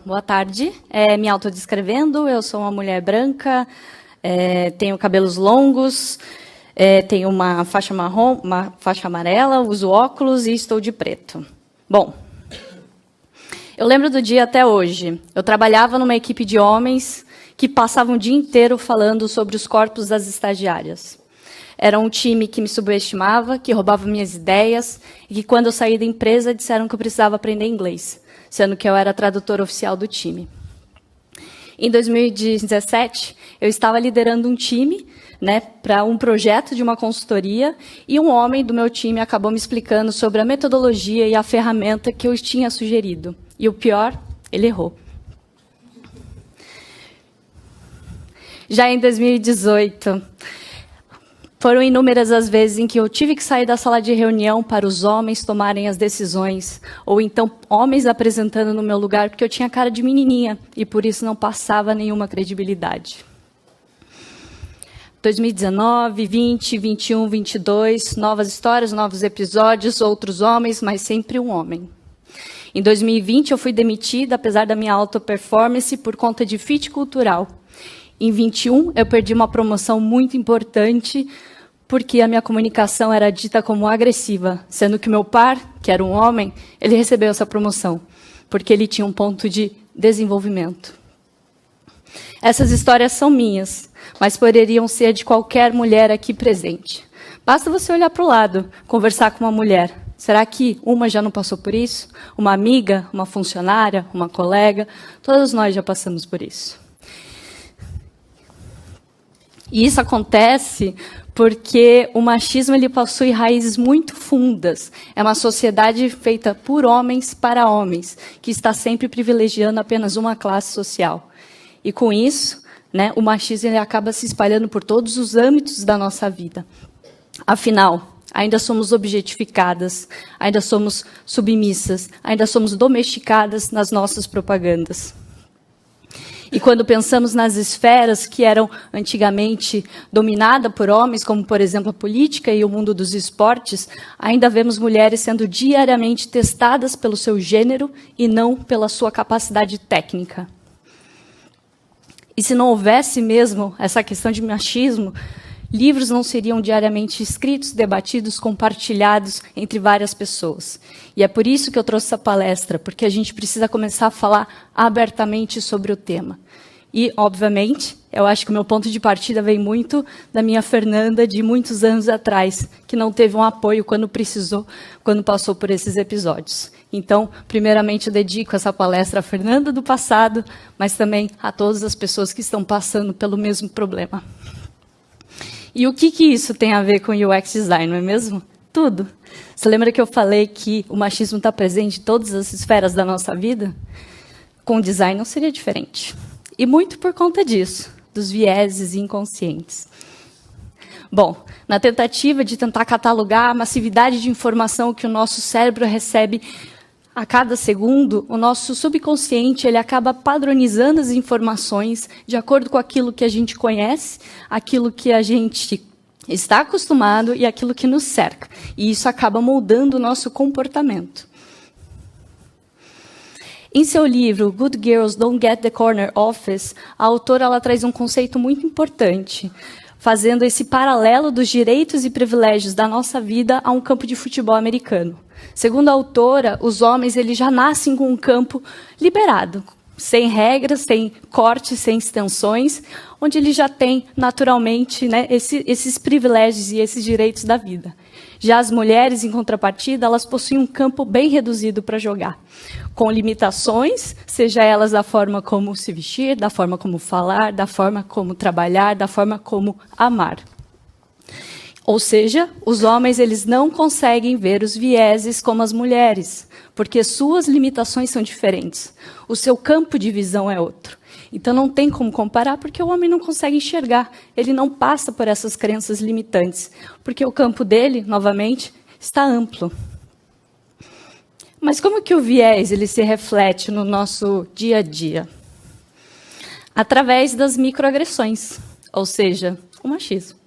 Boa tarde. Me autodescrevendo, eu sou uma mulher branca, tenho cabelos longos, tenho uma faixa marrom, uma faixa amarela, uso óculos e estou de preto. Bom, eu lembro do dia até hoje. Eu trabalhava numa equipe de homens que passavam o dia inteiro falando sobre os corpos das estagiárias. Era um time que me subestimava, que roubava minhas ideias, e que, quando eu saí da empresa, disseram que eu precisava aprender inglês, sendo que eu era tradutora oficial do time. Em 2017, eu estava liderando um time, para um projeto de uma consultoria, e um homem do meu time acabou me explicando sobre a metodologia e a ferramenta que eu tinha sugerido. E o pior, ele errou. Já em 2018, foram inúmeras as vezes em que eu tive que sair da sala de reunião para os homens tomarem as decisões, ou então homens apresentando no meu lugar, porque eu tinha cara de menininha, e por isso não passava nenhuma credibilidade. 2019, 20, 21, 22, novas histórias, novos episódios, outros homens, mas sempre um homem. Em 2020, eu fui demitida, apesar da minha alta performance, por conta de fit cultural. Em 21, eu perdi uma promoção muito importante, porque a minha comunicação era dita como agressiva, sendo que meu par, que era um homem, ele recebeu essa promoção, porque ele tinha um ponto de desenvolvimento. Essas histórias são minhas, mas poderiam ser de qualquer mulher aqui presente. Basta você olhar para o lado, conversar com uma mulher. Será que uma já não passou por isso? Uma amiga, uma funcionária, uma colega? Todos nós já passamos por isso. E isso acontece porque o machismo ele possui raízes muito fundas. É uma sociedade feita por homens para homens, que está sempre privilegiando apenas uma classe social. E com isso, o machismo ele acaba se espalhando por todos os âmbitos da nossa vida. Afinal, ainda somos objetificadas, ainda somos submissas, ainda somos domesticadas nas nossas propagandas. E quando pensamos nas esferas que eram antigamente dominadas por homens, como, por exemplo, a política e o mundo dos esportes, ainda vemos mulheres sendo diariamente testadas pelo seu gênero e não pela sua capacidade técnica. E se não houvesse mesmo essa questão de machismo, livros não seriam diariamente escritos, debatidos, compartilhados entre várias pessoas. E é por isso que eu trouxe essa palestra, porque a gente precisa começar a falar abertamente sobre o tema. E, obviamente, eu acho que o meu ponto de partida vem muito da minha Fernanda de muitos anos atrás, que não teve um apoio quando precisou, quando passou por esses episódios. Então, primeiramente, eu dedico essa palestra à Fernanda do passado, mas também a todas as pessoas que estão passando pelo mesmo problema. E o que isso tem a ver com UX Design, não é mesmo? Tudo. Você lembra que eu falei que o machismo está presente em todas as esferas da nossa vida? Com o design não seria diferente. E muito por conta disso, dos vieses inconscientes. Bom, na tentativa de tentar catalogar a massividade de informação que o nosso cérebro recebe a cada segundo, o nosso subconsciente ele acaba padronizando as informações de acordo com aquilo que a gente conhece, aquilo que a gente está acostumado e aquilo que nos cerca. E isso acaba moldando o nosso comportamento. Em seu livro, Good Girls Don't Get the Corner Office, a autora ela traz um conceito muito importante, fazendo esse paralelo dos direitos e privilégios da nossa vida a um campo de futebol americano. Segundo a autora, os homens eles já nascem com um campo liberado, sem regras, sem cortes, sem extensões, onde eles já têm naturalmente esses privilégios e esses direitos da vida. Já as mulheres, em contrapartida, elas possuem um campo bem reduzido para jogar, com limitações, seja elas da forma como se vestir, da forma como falar, da forma como trabalhar, da forma como amar. Ou seja, os homens eles não conseguem ver os vieses como as mulheres, porque suas limitações são diferentes. O seu campo de visão é outro. Então não tem como comparar, porque o homem não consegue enxergar. Ele não passa por essas crenças limitantes, porque o campo dele, novamente, está amplo. Mas como que o viés ele se reflete no nosso dia a dia? Através das microagressões, ou seja, o machismo.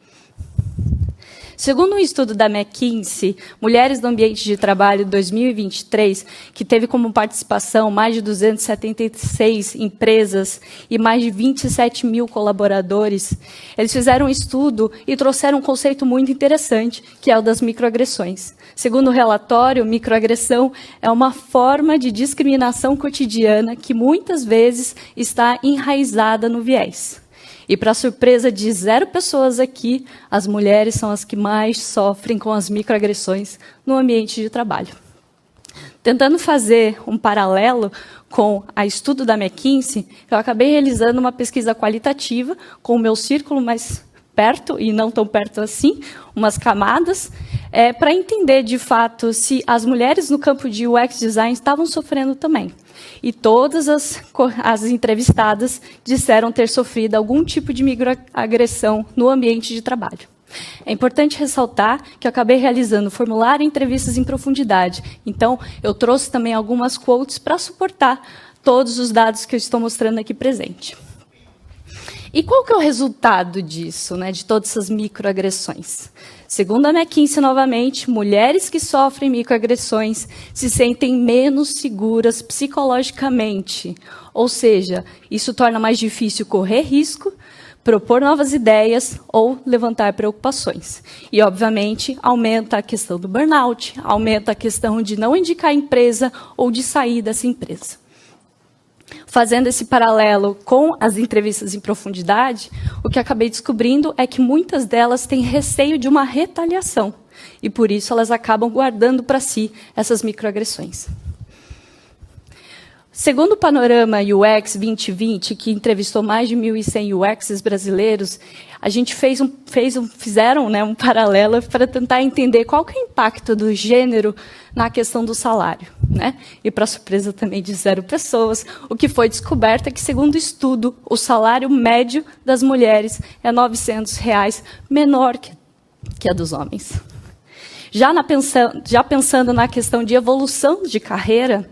Segundo um estudo da McKinsey, Mulheres no Ambiente de Trabalho 2023, que teve como participação mais de 276 empresas e mais de 27 mil colaboradores, eles fizeram um estudo e trouxeram um conceito muito interessante, que é o das microagressões. Segundo o relatório, microagressão é uma forma de discriminação cotidiana que muitas vezes está enraizada no viés. E, para surpresa de 0 pessoas aqui, as mulheres são as que mais sofrem com as microagressões no ambiente de trabalho. Tentando fazer um paralelo com o estudo da McKinsey, eu acabei realizando uma pesquisa qualitativa com o meu círculo mais perto, e não tão perto assim, umas camadas, para entender, de fato, se as mulheres no campo de UX Design estavam sofrendo também. E todas as entrevistadas disseram ter sofrido algum tipo de microagressão no ambiente de trabalho. É importante ressaltar que eu acabei realizando formulário e entrevistas em profundidade. Então, eu trouxe também algumas quotes para suportar todos os dados que eu estou mostrando aqui presente. E qual que é o resultado disso, né, de todas essas microagressões? Segundo a McKinsey, novamente, mulheres que sofrem microagressões se sentem menos seguras psicologicamente. Ou seja, isso torna mais difícil correr risco, propor novas ideias ou levantar preocupações. E, obviamente, aumenta a questão do burnout, aumenta a questão de não indicar a empresa ou de sair dessa empresa. Fazendo esse paralelo com as entrevistas em profundidade, o que acabei descobrindo é que muitas delas têm receio de uma retaliação, e por isso elas acabam guardando para si essas microagressões. Segundo o Panorama UX 2020, que entrevistou mais de 1.100 UXs brasileiros, a gente fizeram um paralelo para tentar entender qual que é o impacto do gênero na questão do salário. Né? E, para surpresa também de 0 pessoas, o que foi descoberto é que, segundo o estudo, o salário médio das mulheres é R$ 900 menor que a dos homens. Já pensando na questão de evolução de carreira,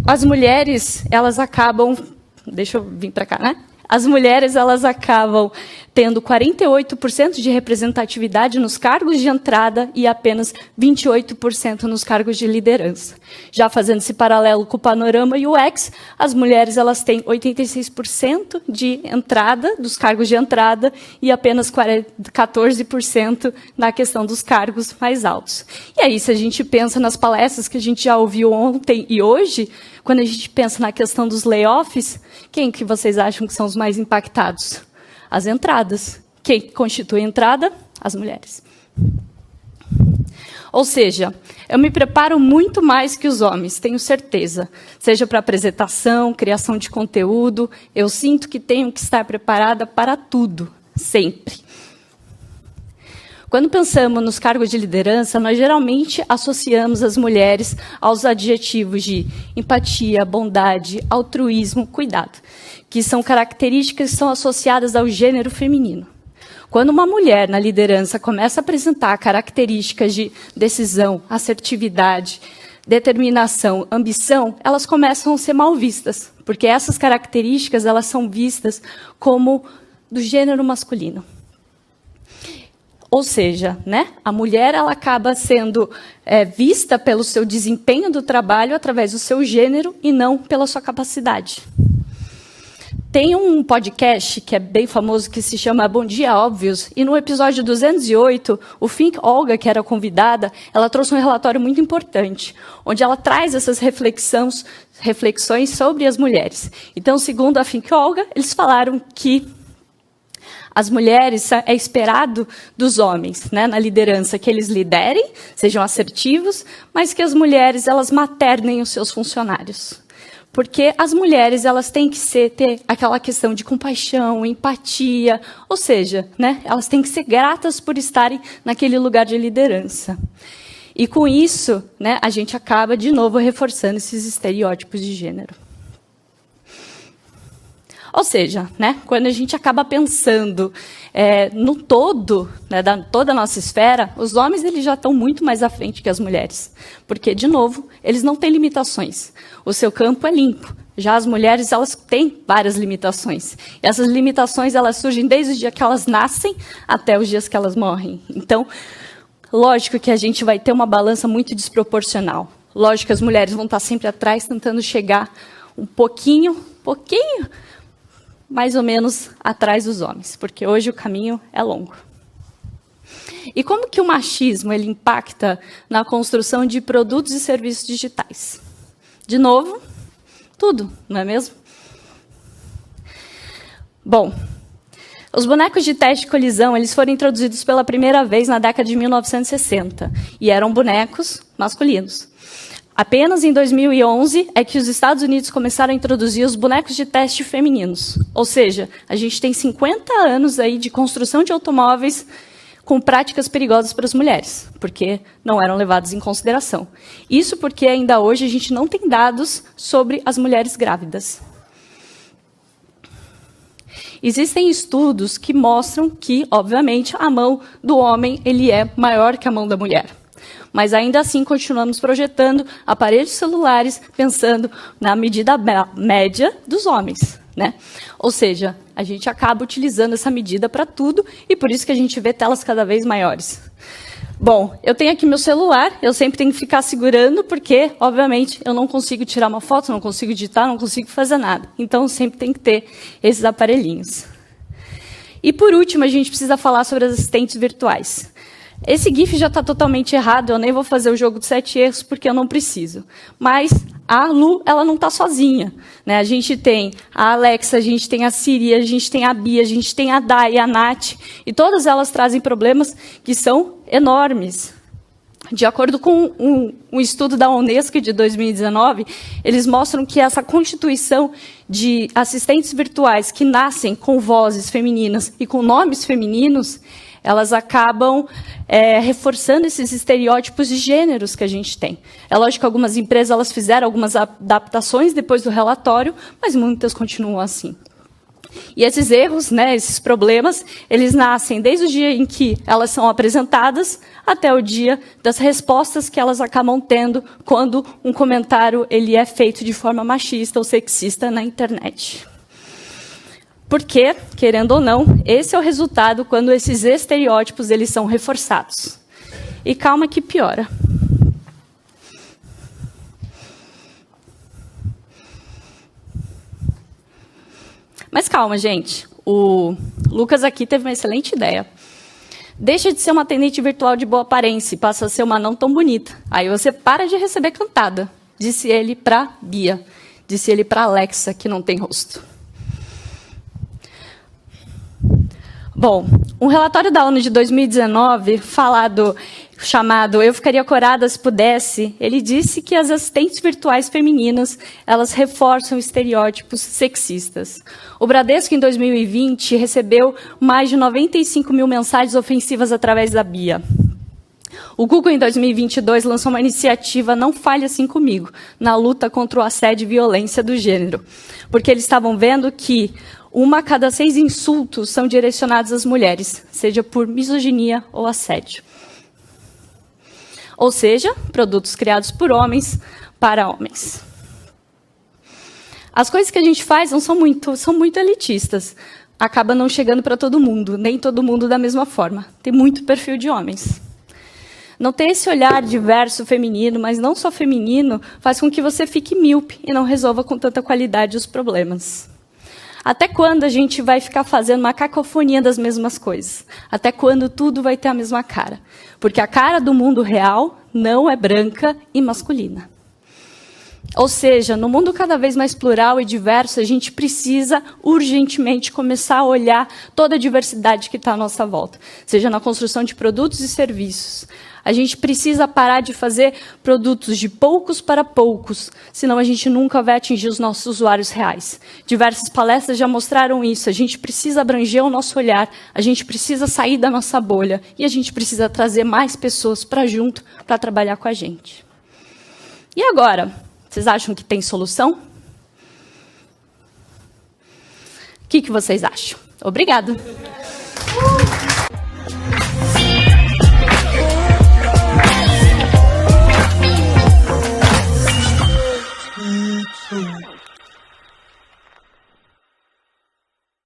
as mulheres, elas acabam... Deixa eu vir para cá, né? As mulheres, elas acabam tendo 48% de representatividade nos cargos de entrada e apenas 28% nos cargos de liderança. Já fazendo esse paralelo com o Panorama UX, as mulheres, elas têm 86% de entrada, dos cargos de entrada, e apenas 14% na questão dos cargos mais altos. E aí, se a gente pensa nas palestras que a gente já ouviu ontem e hoje, quando a gente pensa na questão dos layoffs, quem que vocês acham que são os mais impactados? As entradas. Quem constitui a entrada? As mulheres. Ou seja, eu me preparo muito mais que os homens, tenho certeza. Seja para apresentação, criação de conteúdo, eu sinto que tenho que estar preparada para tudo, sempre. Quando pensamos nos cargos de liderança, nós geralmente associamos as mulheres aos adjetivos de empatia, bondade, altruísmo, cuidado, que são características que são associadas ao gênero feminino. Quando uma mulher na liderança começa a apresentar características de decisão, assertividade, determinação, ambição, elas começam a ser mal vistas, porque essas características elas são vistas como do gênero masculino. Ou seja, né, a mulher ela acaba sendo vista pelo seu desempenho do trabalho através do seu gênero e não pela sua capacidade. Tem um podcast que é bem famoso que se chama Bom Dia Óbvios, e no episódio 208, o Think Olga, que era a convidada, ela trouxe um relatório muito importante, onde ela traz essas reflexões sobre as mulheres. Então, segundo a Think Olga, eles falaram que as mulheres, é esperado dos homens, né, na liderança, que eles liderem, sejam assertivos, mas que as mulheres elas maternem os seus funcionários. Porque as mulheres elas têm que ter aquela questão de compaixão, empatia, ou seja, né, elas têm que ser gratas por estarem naquele lugar de liderança. E com isso, né, a gente acaba de novo reforçando esses estereótipos de gênero. Ou seja, né, quando a gente acaba pensando no todo, né, toda a nossa esfera, os homens eles já estão muito mais à frente que as mulheres. Porque, de novo, eles não têm limitações. O seu campo é limpo. Já as mulheres, elas têm várias limitações. E essas limitações, elas surgem desde o dia que elas nascem até os dias que elas morrem. Então, lógico que a gente vai ter uma balança muito desproporcional. Lógico que as mulheres vão estar sempre atrás, tentando chegar um pouquinho, mais ou menos atrás dos homens, porque hoje o caminho é longo. E como que o machismo ele impacta na construção de produtos e serviços digitais? De novo, tudo, não é mesmo? Bom, os bonecos de teste de colisão eles foram introduzidos pela primeira vez na década de 1960 e eram bonecos masculinos. Apenas em 2011 é que os Estados Unidos começaram a introduzir os bonecos de teste femininos. Ou seja, a gente tem 50 anos aí de construção de automóveis com práticas perigosas para as mulheres, porque não eram levados em consideração. Isso porque ainda hoje a gente não tem dados sobre as mulheres grávidas. Existem estudos que mostram que, obviamente, a mão do homem ele é maior que a mão da mulher. Mas ainda assim continuamos projetando aparelhos celulares pensando na medida média dos homens, né? Ou seja, a gente acaba utilizando essa medida para tudo e por isso que a gente vê telas cada vez maiores. Bom, eu tenho aqui meu celular, eu sempre tenho que ficar segurando porque, obviamente, eu não consigo tirar uma foto, não consigo editar, não consigo fazer nada. Então, sempre tem que ter esses aparelhinhos. E, por último, a gente precisa falar sobre as assistentes virtuais. Esse GIF já está totalmente errado, eu nem vou fazer o jogo de 7 erros, porque eu não preciso. Mas a Lu, ela não está sozinha, né? A gente tem a Alexa, a gente tem a Siri, a gente tem a Bia, a gente tem a Dai, a Nath, e todas elas trazem problemas que são enormes. De acordo com um estudo da Unesco de 2019, eles mostram que essa constituição de assistentes virtuais que nascem com vozes femininas e com nomes femininos, elas acabam reforçando esses estereótipos de gêneros que a gente tem. É lógico que algumas empresas elas fizeram algumas adaptações depois do relatório, mas muitas continuam assim. E esses erros, né, esses problemas, eles nascem desde o dia em que elas são apresentadas até o dia das respostas que elas acabam tendo quando um comentário ele é feito de forma machista ou sexista na internet. Porque, querendo ou não, esse é o resultado quando esses estereótipos eles são reforçados. E calma que piora. Mas calma, gente. O Lucas aqui teve uma excelente ideia. Deixa de ser uma atendente virtual de boa aparência e passa a ser uma não tão bonita. Aí você para de receber cantada. Disse ele para Bia. Disse ele para Alexa, que não tem rosto. Bom, um relatório da ONU de 2019, chamado Eu Ficaria Corada Se Pudesse, ele disse que as assistentes virtuais femininas, elas reforçam estereótipos sexistas. O Bradesco, em 2020, recebeu mais de 95 mil mensagens ofensivas através da Bia. O Google, em 2022, lançou uma iniciativa Não Fale Assim Comigo, na luta contra o assédio e violência do gênero, porque eles estavam vendo que 1 a cada 6 insultos são direcionados às mulheres, seja por misoginia ou assédio. Ou seja, produtos criados por homens para homens. As coisas que a gente faz são muito elitistas. Acaba não chegando para todo mundo, nem todo mundo da mesma forma. Tem muito perfil de homens. Não ter esse olhar diverso feminino, mas não só feminino, faz com que você fique míope e não resolva com tanta qualidade os problemas. Até quando a gente vai ficar fazendo uma cacofonia das mesmas coisas? Até quando tudo vai ter a mesma cara? Porque a cara do mundo real não é branca e masculina. Ou seja, no mundo cada vez mais plural e diverso, a gente precisa urgentemente começar a olhar toda a diversidade que está à nossa volta, seja na construção de produtos e serviços. A gente precisa parar de fazer produtos de poucos para poucos, senão a gente nunca vai atingir os nossos usuários reais. Diversas palestras já mostraram isso. A gente precisa abranger o nosso olhar, a gente precisa sair da nossa bolha e a gente precisa trazer mais pessoas para junto para trabalhar com a gente. E agora? Vocês acham que tem solução? O que vocês acham? Obrigada.